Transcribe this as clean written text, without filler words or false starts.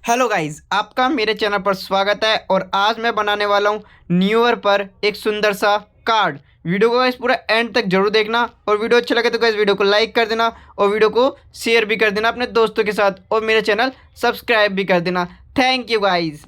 Hello guys, आपका मेरे चैनल पर स्वागत है। और आज मैं बनाने वाला हूँ न्यू ईयर पर एक सुंदर सा कार्ड। वीडियो को गाइस पूरा एंड तक जरूर देखना, और वीडियो अच्छा लगे तो गाइस वीडियो को लाइक कर देना और वीडियो को शेयर भी कर देना अपने दोस्तों के साथ, और मेरे चैनल सब्सक्राइब भी कर देना। Thank you guys.